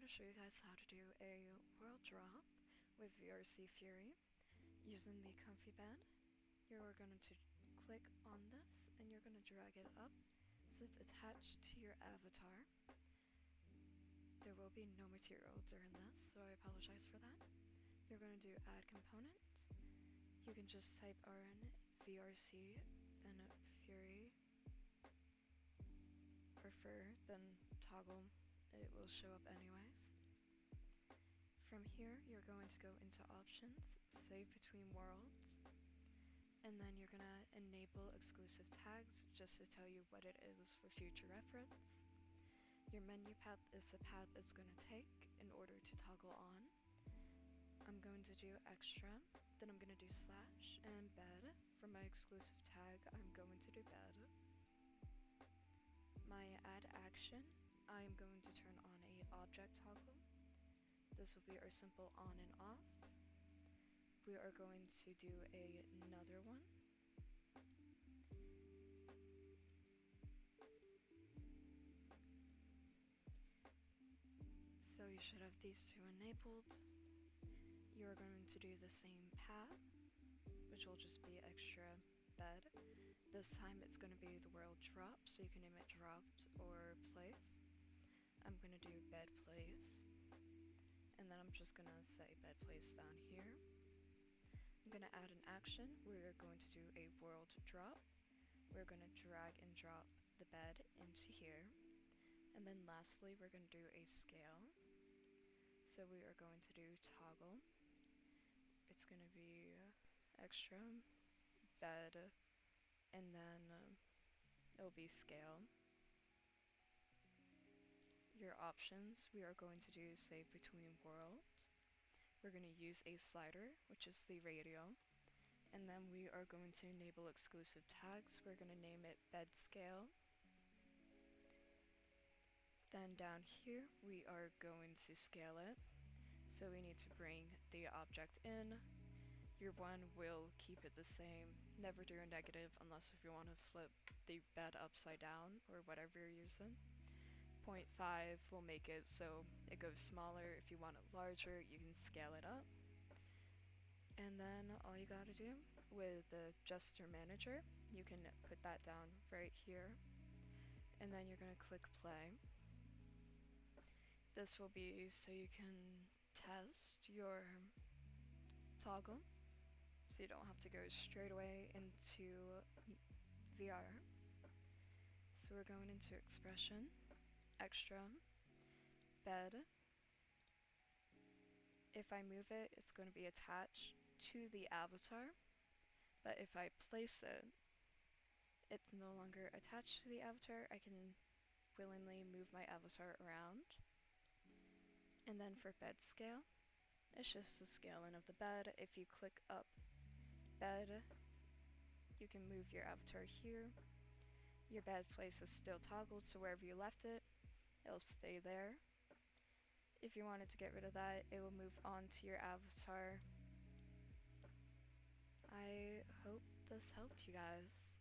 to show you guys how to do a world drop with VrcFury using the comfy bed. You're going to click on this and you're going to drag it up so it's attached to your avatar. There will be no material during this, so I apologize for that. You're going to do add component. You can just type RN VRC, then Fury, or Fur, then toggle. It will show up anyways. From here, you're going to go into options, save between worlds, and then you're gonna enable exclusive tags just to tell you what it is for future reference. Your menu path is the path it's gonna take in order to toggle on. I'm going to do extra, then I'm gonna do slash and bed. For my exclusive tag, I'm going to do bed. My add action, I am going to turn on a object toggle. This will be our simple on and off. We are going to do another one. So you should have these two enabled. You are going to do the same path, which will just be extra bed. This time it's going to be the world drop, so you can name it dropped or place. I'm going to do bed place, and then I'm just going to say bed place down here. I'm going to add an action. We're going to do a world drop. We're going to drag and drop the bed into here. And then lastly, we're going to do a scale. So we are going to do toggle. It's going to be extra, bed, and then it'll be scale. Your options, we are going to do save between worlds. We're going to use a slider, which is the radial, and then we are going to enable exclusive tags. We're going to name it bed scale. Then down here we are going to scale it, so we need to bring the object in. Your one will keep it the same. Never do a negative unless if you want to flip the bed upside down or whatever you're using. 0.5 will make it so it goes smaller. If you want it larger, you can scale it up. And then all you gotta do with the gesture manager, you can put that down right here, and then you're gonna click play. This will be so you can test your toggle, so you don't have to go straight away into VR. So we're going into expression, extra, bed. If I move it, it's going to be attached to the avatar, but if I place it, it's no longer attached to the avatar. I can willingly move my avatar around. And then for bed scale, it's just the scaling of the bed. If you click up bed, you can move your avatar here. Your bed place is still toggled, so wherever you left it, it'll stay there. If you wanted to get rid of that, it will move on to your avatar. I hope this helped you guys.